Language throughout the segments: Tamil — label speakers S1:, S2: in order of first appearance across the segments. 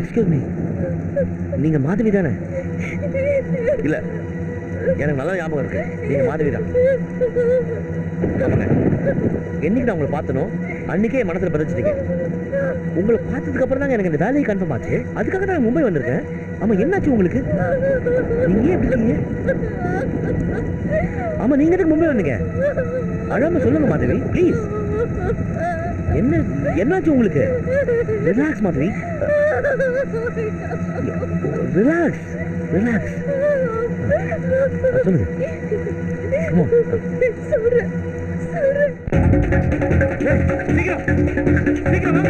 S1: எக்ஸ்கியூஸ் மீ, நீங்க மாதவி தானே? இல்ல, எனக்கு நல்லா ஞாபகம் இருக்கு, நீங்க மாதவி தான். என்னைக்கு நான் உங்களை பார்த்தனோ அன்னைக்கே என் மனசுல பதிச்சிட்டீங்க. உங்களை பார்த்ததுக்கு அப்புறம் தாங்க எனக்கு இந்த வேலையை கன்ஃபார்ம் ஆச்சு. அதுக்காக தான் மும்பை வந்திருக்கேன். ஆமா, என்னாச்சு உங்களுக்கு? நீங்க ஏன் எப்படி இருக்கீங்க? ஆமா, நீங்க எதுக்கு மும்பை வந்தீங்க? அழாம சொல்லுங்க மாதவி, ப்ளீஸ். என்னாச்சு உங்களுக்கு? Relax Madhavi, relax relax. சொல்லுங்க. சீக்கிரம் சீக்கிரம்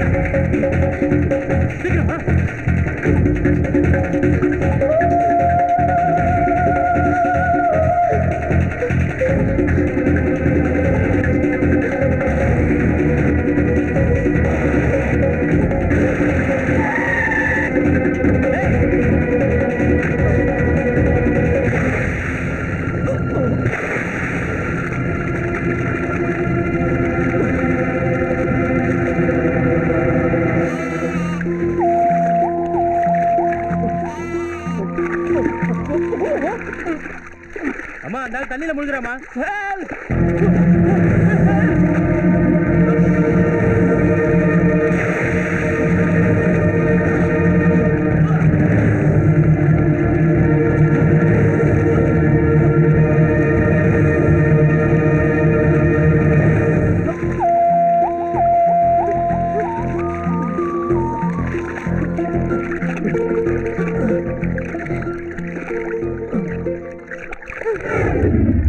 S1: சீக்கிரம். அம்மா, அந்த தண்ணியில முழுகுறாமா?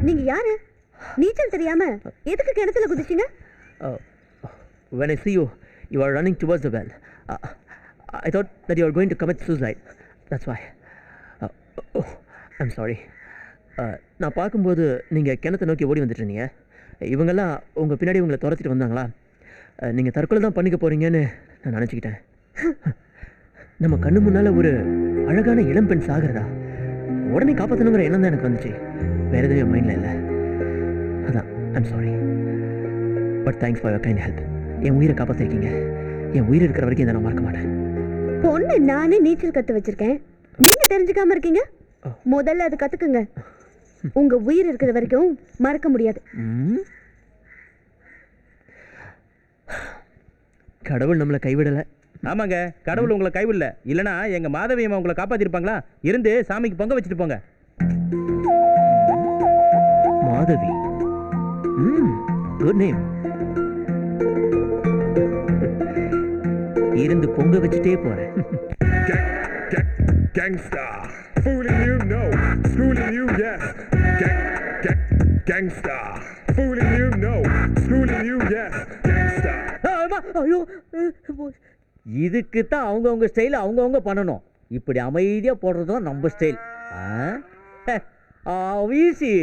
S2: நீங்க யாரு? நீச்சல் தெரியாம எதுக்கு கிணத்துல குதிச்சீங்க?
S1: When I see you, you are running towards the well. I thought that you are going to commit suicide. That's why. I'm sorry. நான் பார்க்கும்போது நீங்கள் கிணத்தை நோக்கி ஓடி வந்துட்டு இருந்தீங்க. இவங்கெல்லாம் உங்கள் பின்னாடி உங்களை துரத்திட்டு வந்தாங்களா? நீங்கள் தற்கொலை தான் பண்ணிக்க போகிறீங்கன்னு நான் நினச்சிக்கிட்டேன். நம்ம கண்ணு முன்னால் ஒரு அழகான இளம்பெண் சாகிறதா? உடனே காப்பாற்றணுங்கிற எண்ணம் தான் எனக்கு வந்துச்சு. வேறு எதுவும் என் மைண்டில் இல்லை. அதான், I'm sorry. But thanks for your kind help. என் உயிரை காப்பாற்றிருக்கீங்க. என் உயிர் இருக்கிற வரைக்கும் இதை நான் மறக்க மாட்டேன்.
S2: பொண்ணு நானே நீச்சல் கற்று வச்சிருக்கேன், நீங்க தெரிஞ்சுக்காம இருக்கீங்க. முதல்ல அது கற்றுக்குங்க. உங்க உயிர் இருக்கிற வரைக்கும் மறக்க முடியாது.
S1: கடவுள் நம்மளை கைவிடலை.
S3: ஆமாங்க, கடவுள் உங்களை கைவிடல. இல்லைனா எங்க மாதவியம்மா உங்களை காப்பாத்திருப்பாங்களா? இருந்து சாமிக்கு பொங்க வச்சுட்டு போங்க.
S1: Madhavi, good name. இருந்து பொங்க வச்சுட்டே போறேன்.
S4: Gangsta, fooling you, no, schooling you, yes. Gangsta, fooling you, no, schooling you, yes. Gangsta.
S1: ஐயோ, இதுக்கு தான் அவங்கவுங்க ஸ்டைல் அவங்கவுங்க பண்ணணும். இப்படி அமைதியா போடுறதும் நம்ம ஸ்டைல். வீசி.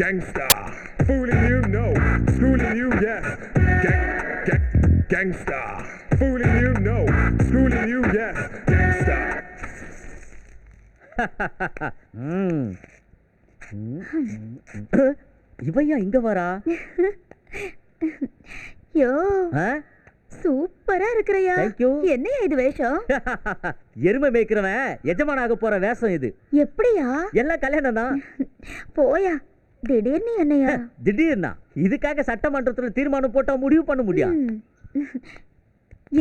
S4: Gangsta, fooling you, no, schooling you, yes. Gangsta, fooling you, no, schooling you, yes. Gangsta.
S1: இவையா இங்க வரா?
S2: யோ, சூப்பரா இருக்கிறையா. என்னையா இது வேஷம்?
S1: எருமை மேய்க்கிறவன் எஜமானாக போற வேஷம் இது.
S2: எப்படியா?
S1: எல்லாம் கல்யாணம் தான்.
S2: போயா, திடீர்னு என்னையா?
S1: திடீர்னா இதுக்காக சட்டமன்றத்துல தீர்மானம் போட்டா முடிவு பண்ண முடியும்.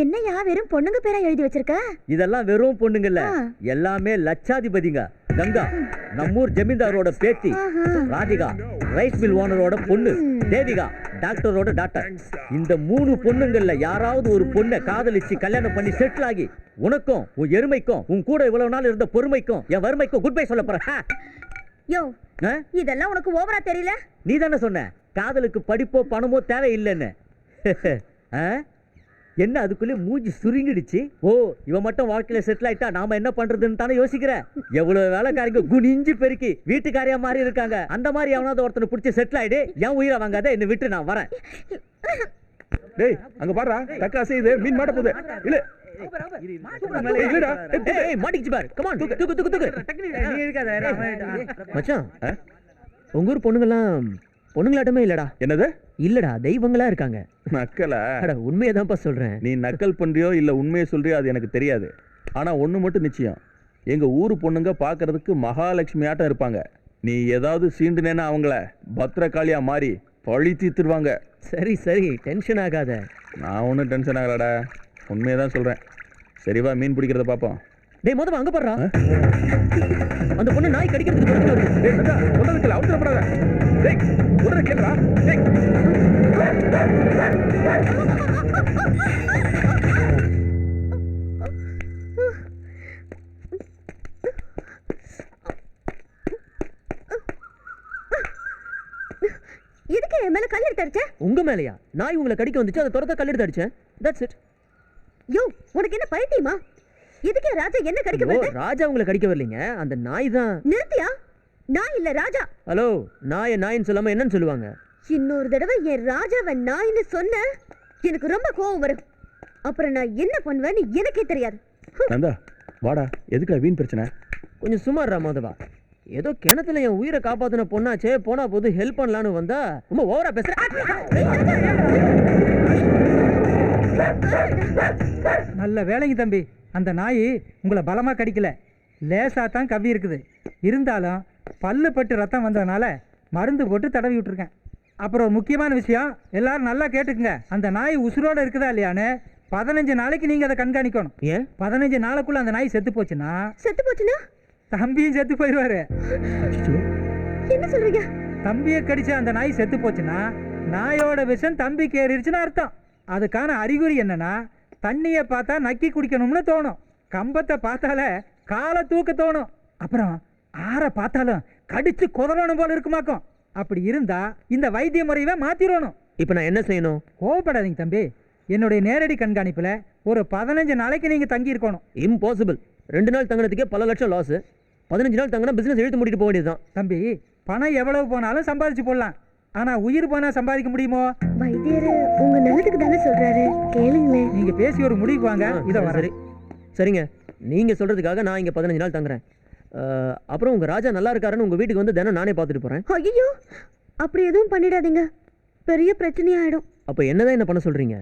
S2: என்னையா வெறும் பொண்ணுங்க பேரா எழுதி வச்சிருக்க?
S1: இதெல்லாம் வெறும் பொண்ணுங்கல்ல, எல்லாமே லட்சாதிபதிங்க. கங்கா நம்மூர் ஜமீன்தாரோட பேத்தி, ராதிகா ரைஸ் மில் ஓனரோட பொண்ணு, தேவிகா டாக்டரோட டாக்டர். இந்த 3 பொண்ணுங்கள்ல யாராவது ஒரு பொண்ணை காதலிச்சு கல்யாணம் பண்ணி செட்டில் ஆகி உனக்கும் உன் எருமைக்கும் உன் கூட இவ்வளவு நாள் இருந்த பொறுமைக்கும் என் வறுமைக்கும் குட் பை சொல்ல போறேன்.
S2: யோ, இதெல்லாம் உனக்கு ஓவரா தெரியல?
S1: நீ தானே சொன்ன காதலுக்கு படிப்போ பணமோ தேவையில்லைன்னு.
S5: என்ன அதுக்குள்ளே மூஞ்சி சுருங்கிடுச்சு? ஓ, இவன் மட்டும் வாழ்க்கையில செட்டில் ஆயிட்டா நாம என்ன பண்றதுன்னு தானே யோசிக்கிற? எவ்வளவு வேலைக்காரங்க குனிஞ்சு பெருக்கி வீட்டுக்காரியா மாதிரி இருக்காங்க. அந்த மாதிரி எவனாவது ஒருத்தனை பிடிச்சி செட்டில் ஆயிடு. என் உயிரை வாங்காத, என்ன விட்டு நான் வரேன்.
S4: டேய் அங்க பாருடா, தக்க அசையுது, மீன் மாட்ட போகுது. இல்ல இல்லடா.
S1: ஏய் மாட்டிக்கிச்சு பாரு. கம் ஆன், தூக்கு தூக்கு தூக்கு தூக்கு.
S5: நீ இருக்காத.
S1: மச்சான், உங்க ஊர் பொண்ணுங்கெல்லாம் பொண்ணுங்களாட்டமே இல்லடா.
S4: என்னது?
S1: இல்லடா, தெய்வங்களா இருக்காங்க.
S4: நக்கலா?
S1: அட உண்மையை தான்ப்பா சொல்றேன்.
S4: நீ நக்கல் பண்றியோ இல்ல உண்மையை சொல்றியோ அது எனக்கு தெரியாது. ஆனா ஒண்ணு மட்டும் நிச்சயம், எங்க ஊரு பொண்ணுங்க பாக்குறதுக்கு மகாலட்சுமி ஆட்டம் இருப்பாங்க. நீ ஏதாவது சீண்டுனேன்னா அவங்கள பத்திரகாளியா மாறி பழி தீர்த்துருவாங்க.
S1: சரி சரி, டென்ஷன் ஆகாத.
S4: நான் ஒன்றும் டென்ஷன் ஆகலடா, உண்மையை தான் சொல்றேன். சரிவா, மீன் பிடிக்கிறத பார்ப்போம்.
S1: டேய் மொதவா அங்க பாருடா. அந்த பொண்ணு நாய் கடிக்கிறதுக்கு பொறுப்பு வருது.
S4: டேய் சந்தா, சொன்னதுக்கு அவசரப்படாத. டேய் உடனே கேளுடா. டேய்
S2: எதுக்கு என் மேல கல் எடுத்து அடிச்ச?
S1: உங்க மேலயா? நாய் உங்களை கடிக்க வந்துச்சு, அதை துரத்த கல் எடுத்து அடிச்சேன். That's it.
S2: யோ, உனக்கு என்ன பைத்தியமா? எதுக்கு ராஜா என்ன கடிக்க
S1: ஓ,
S2: வருது?
S1: ராஜா உங்களை கடிக்க வரலீங்க, அந்த நாய் தான்.
S2: நிறுத்தியா? நான் இல்ல ராஜா.
S1: ஹலோ, நாயை நாயின்னு சொல்லாம என்னன்னு சொல்லுவாங்க?
S2: இன்னொரு தடவை என் ராஜாவை நாயின்னு சொன்ன எனக்கு ரொம்ப கோவம் வரும். அப்புறம் நான் என்ன பண்ணுவேன்னு எனக்கே தெரியாது.
S4: நந்தா வாடா, எதுக்கு வீண் பிரச்சனை?
S1: கொஞ்சம் சுமாரா மாதவா. ஏதோ கிணத்துல என் உயிரை காப்பாத்தின பொண்ணாச்சே, போனா போது ஹெல்ப் பண்ணலான்னு வந்தா ரொம்ப ஓவரா பேசுற.
S6: நல்ல வேலைங்க தம்பி. அந்த நாய் உங்களை பலமாக கடிக்கல, லேசாக தான் கவ்வி இருக்குது. இருந்தாலும் பல்லு பட்டு ரத்தம் வந்ததுனால மருந்து போட்டு தடவி விட்டுருக்கேன். அப்புறம் ஒரு முக்கியமான விஷயம், எல்லாரும் நல்லா கேட்டுக்குங்க. அந்த நாய் உசுரோடு இருக்குதா இல்லையான்னு 15 நாளைக்கு நீங்கள் அதை கண்காணிக்கணும்.
S1: ஏன்?
S6: 15 நாளைக்குள்ள அந்த நாய் செத்து போச்சுன்னா
S2: செத்து போச்சுன்னா
S6: தம்பியும் செத்து போயிடுவாரு.
S2: என்ன சொல்றீங்க?
S6: தம்பியை கடிச்ச அந்த நாய் செத்து போச்சுன்னா நாயோட விஷம் தம்பிக்கு ஏறிடுச்சுன்னு அர்த்தம். அதுக்கான அறிகுறி என்னன்னா, தண்ணியை பார்த்தா நக்கி குடிக்கணும்னு தோணும், கம்பத்தை பார்த்தாலே காலை தூக்க தோணும், அப்புறம் ஆற பார்த்தாலும் கடிச்சு கொதறணும் போல இருக்குமாக்கும். அப்படி இருந்தா இந்த வைத்திய முறையவே மாத்திரணும்.
S1: இப்போ நான் என்ன செய்யணும்?
S6: கோவப்படாதீங்க தம்பி. என்னுடைய நேரடி கண்காணிப்புல ஒரு 15 நாளைக்கு நீங்க தங்கி இருக்கணும்.
S1: இம்பாசிபிள். 2 நாள் தங்கினதுக்கே பல லட்சம் லாஸ். 15 நாள் தங்கினா பிசினஸ் இழுத்து மூடிட்டு போக வேண்டியதுதான்.
S6: தம்பி, பணம் எவ்வளவு போனாலும் சம்பாதிச்சு போடலாம், ஆனா உயிர் போனா சம்பாதிக்க முடியுமோ?
S2: வைத்தியர் உங்க நல்லதுக்கு தானே சொல்றாரு, கேளுங்களேன்.
S6: நீங்க பேசி ஒரு முடிவுக்கு வாங்க. இதை வர
S1: சரி சரிங்க, நீங்க சொல்றதுக்காக நான் இங்க 15 நாள் தங்குறேன். அப்புறம் உங்க ராஜா நல்லா இருக்காருன்னு உங்க வீட்டுக்கு வந்து தினம் நானே பார்த்துட்டு போறேன்.
S2: ஐயோ, அப்படி எதுவும் பண்ணிடாதீங்க, பெரிய பிரச்சனையாயிடும்.
S1: அப்ப என்னதான் என்ன பண்ண சொல்றீங்க?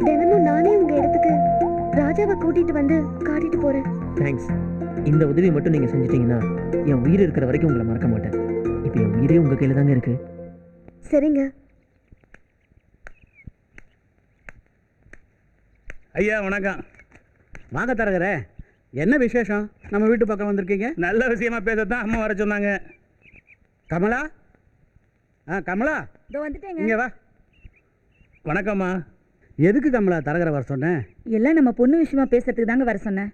S2: தினமும் நானே உங்க இடத்துக்கு ராஜாவை கூட்டிட்டு வந்து காட்டிட்டு போறேன்.
S1: தேங்க்ஸ். இந்த உதவி மட்டும் நீங்க செஞ்சிட்டீங்கன்னா என் உயிர் இருக்கிற வரைக்கும் உங்களை மறக்க மாட்டேன். இப்போ என் உயிரே உங்க கையில தாங்க இருக்கு.
S2: சரிங்க.
S7: ஐயா வணக்கம்.
S8: வாங்க தரகரே, என்ன விசேஷம்? நம்ம வீட்டு பக்கம் வந்திருக்கீங்க?
S7: நல்ல விஷயமா பேசத்தான் அம்மா வர சொன்னாங்க.
S8: கமலா, கமலா
S2: இதோ வந்துட்டேங்க.
S8: இங்க வா.
S7: வணக்கம்மா.
S8: எதுக்கு கமலா தரகரை வர சொன்னேன்?
S2: எல்லாம் நம்ம பொண்ணு விஷயமா பேசுறதுக்கு தாங்க வர சொன்னேன்.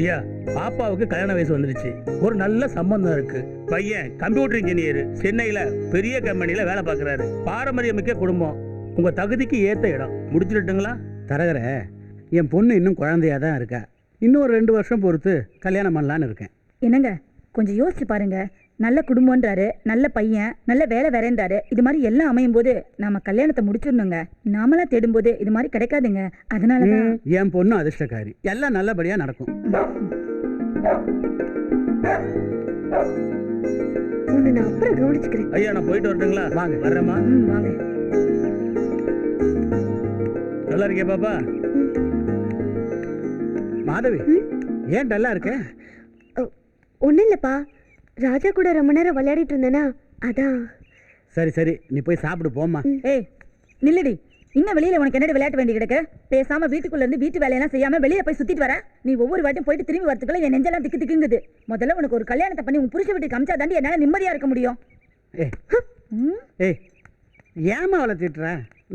S7: ஐயா, பாப்பாவுக்கு கல்யாண வயசு வந்துருச்சு, ஒரு நல்ல சம்பந்தம் இருக்கு. பையன் கம்ப்யூட்டர் இன்ஜினியர், சென்னையில பெரிய கம்பெனில வேலை பார்க்குறாரு. பாரம்பரியமிக்க குடும்பம், உங்க தகுதிக்கு ஏத்த இடம். முடிச்சுட்டுங்களா?
S8: தரகரே, என் பொண்ணு இன்னும் குழந்தையா தான் இருக்கா. இன்னும் ஒரு 2 வருஷம் பொறுத்து கல்யாணம் பண்ணலான்னு இருக்கேன்.
S2: என்னங்க, கொஞ்சம் யோசிச்சு பாருங்க. நல்ல குடும்பம்ன்றாரு, நல்ல பையன், நல்ல வேலை வேறேன்றாரு. இது மாதிரி எல்லாம் அமையும் போது நாம கல்யாணத்தை முடிச்சிடணுங்க. நாமளா தேடும்போது இது மாதிரி கிடைக்காதுங்க. அதனாலதான்
S8: என் பொண்ணு அதிர்ஷ்டக்காரி, எல்லாம் நல்லபடியா நடக்கும்.
S2: உன்னை நான் அப்புறம் கவனிச்சுக்கிறேன்.
S7: ஐயா, நான் போயிட்டு வரட்டுங்களா?
S8: வாங்க.
S7: வர்றேம்மா.
S2: வாங்க.
S7: நல்லா இருக்கே பாப்பா?
S8: மாதவி, ஏன் டல்லா இருக்க?
S2: ஒன்றும் இல்லைப்பா, ராஜா கூட ரொம்ப நேரம் விளையாடிட்டு இருந்தேனா, அதான்.
S8: சரி சரி, நீ போய் சாப்பிடு போம்மா.
S9: ஏய் நில்லுடி, இன்னும் வெளியில உனக்கு என்னடி விளையாட்டு வேண்டி கிடக்கு? பேசாம வீட்டுக்குள்ள இருந்து வீட்டு வேலையெல்லாம் செய்யாம வெளியில போய் சுத்திட்டு வர. நீ ஒவ்வொரு வாட்டியும் போயிட்டு திரும்பி வரதுக்குள்ள என் நெஞ்செல்லாம் திக்கு திக்குங்குது. முதல்ல உனக்கு ஒரு கல்யாணத்தை பண்ணி உன் புருஷ வீட்டுக்கு அமிச்சா தாண்டி என்னால நிம்மதியா இருக்க முடியும்.
S8: ஏய், ஏமா அவளை திட்டுற?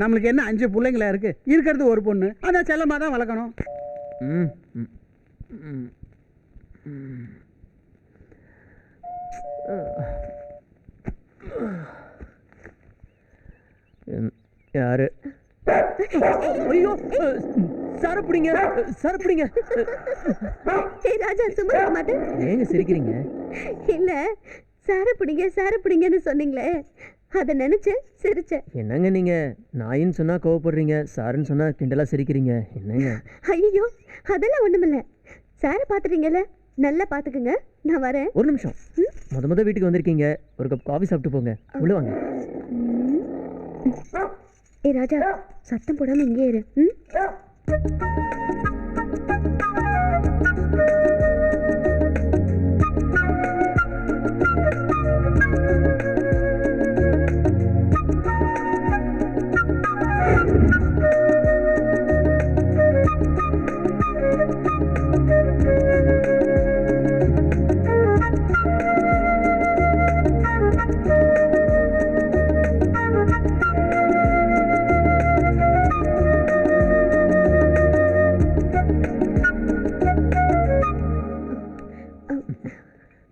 S8: நம்மளுக்கு என்ன 5 பிள்ளைங்களா இருக்கு, இருக்கிறது ஒரு பொண்ணு, அதான் செல்லமா தான் வளர்க்கணும்.
S1: ம் ம் ம் ம். யாரு? ஐயோ சார பிடிங்க சார பிடிங்க.
S9: ஏய் ராஜா சும்மா இருக்க மாட்டேன்.
S1: ஏங்க சிரிக்கிறீங்க?
S9: இல்ல சார பிடிங்கன்னு சொன்னீங்களே அதை நினைச்சு சிரிச்சேன்.
S1: என்னங்க நீங்க நாயின்னு சொன்னா கோவப்படுறீங்க, சாருன்னு சொன்னா கிண்டலா சிரிக்கிறீங்க. என்னங்க?
S9: ஐயோ அதெல்லாம் ஒண்ணுமில்ல. சார பாத்துறீங்கல்ல, நல்லா பாத்துக்குங்க. நான் வரேன்.
S1: ஒரு நிமிஷம். முத வீட்டுக்கு வந்திருக்கீங்க, ஒரு கப் காஃபி சாப்பிட்டு போங்க. உள்ள வாங்க.
S9: ஏய் ராஜா சத்தம் போடாம இங்கே இரு.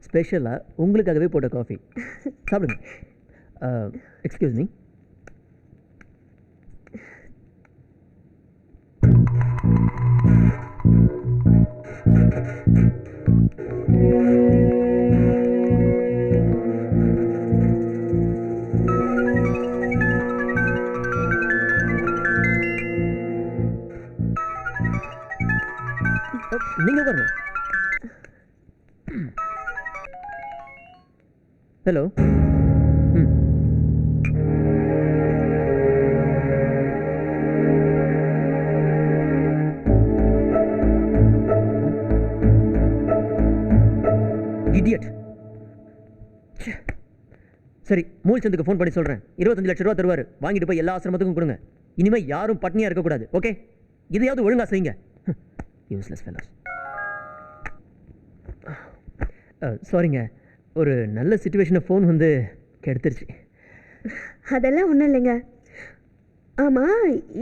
S1: ஸ்பெஷலாக உங்களுக்காகவே போட்ட காஃபி சாப்பிடுங்க. Excuse me. நீங்கள் பாருங்க. ஹலோ. இடியட். சரி மூல்சந்துக்கு ஃபோன் பண்ணி சொல்கிறேன். 25 லட்ச ரூபா தருவார். வாங்கிட்டு போய் எல்லா ஆசிரமத்துக்கும் கொடுங்க. இனிமேல் யாரும் பட்னியாக இருக்கக்கூடாது. ஓகே? இதையாவது ஒழுங்காக செய்யுங்க. Useless fellows. சாரிங்க, ஒரு நல்ல சுச்சுவேஷனை ஃபோன் வந்து கெடுத்துருச்சு.
S9: அதெல்லாம் ஒன்றும் இல்லைங்க. ஆமா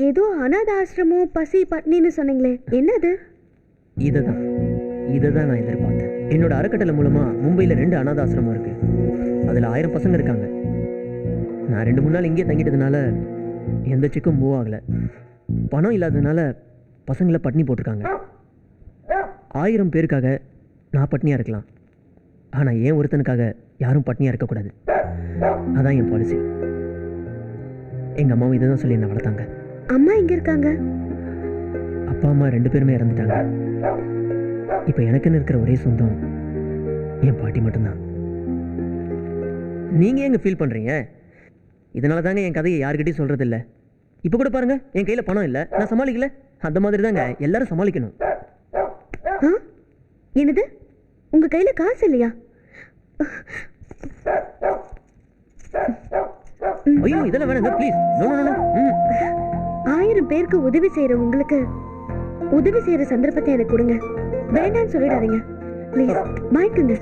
S9: ஏதோ அனாத ஆசிரமம் பசி பட்னின்னு சொன்னீங்களே, என்னது?
S1: இதை தான் நான் எதிர்பார்த்தேன். என்னோட அறக்கட்டளை மூலமாக மும்பையில் 2 அனாத ஆசிரமம் இருக்குது. அதில் 1000 பசங்க இருக்காங்க. நான் 2-3 நாள் இங்கே தங்கிட்டதுனால எந்த செக்கும் மூவ் ஆகலை. பணம் இல்லாததுனால பசங்களை பட்னி போட்டிருக்காங்க. 1000 பேருக்காக நான் பட்னியாக இருக்கலாம், ஆனால் ஏன் ஒருத்தனுக்காக யாரும் பட்னியாக இருக்கக்கூடாது. அதான் என் பாலிசி. எங்கள் அம்மாவும் இதை தான் சொல்லி என்ன வளர்த்தாங்க.
S9: அம்மா எங்க இருக்காங்க?
S1: அப்பா அம்மா 2 பேருமே இறந்துட்டாங்க. இப்போ எனக்குன்னு இருக்கிற ஒரே சொந்தம் என் பாட்டி மட்டும்தான். நீங்கள் எங்கே ஃபீல் பண்ணுறீங்க? இதனால தாங்க என் கதையை யாருக்கிட்டையும் சொல்கிறது இல்லை. இப்போ கூட பாருங்க, என் கையில் பணம் இல்லை, நான் சமாளிக்கல. அந்த மாதிரி தாங்க எல்லாரும் சமாளிக்கணும்.
S9: என்னது, உங்க கையில காசு இல்லையா?
S1: ஐயோ இதெல்லாம் வேணாங்க ப்ளீஸ். No no no.
S9: 1000 பேருக்கு உதவி செய்யற உங்களுக்கு உதவி செய்யற சந்தர்ப்பத்தை எனக்கு கொடுங்க. வேண்டாம்னு சொல்லிடாதீங்க ப்ளீஸ். வாங்கிக்கோங்க.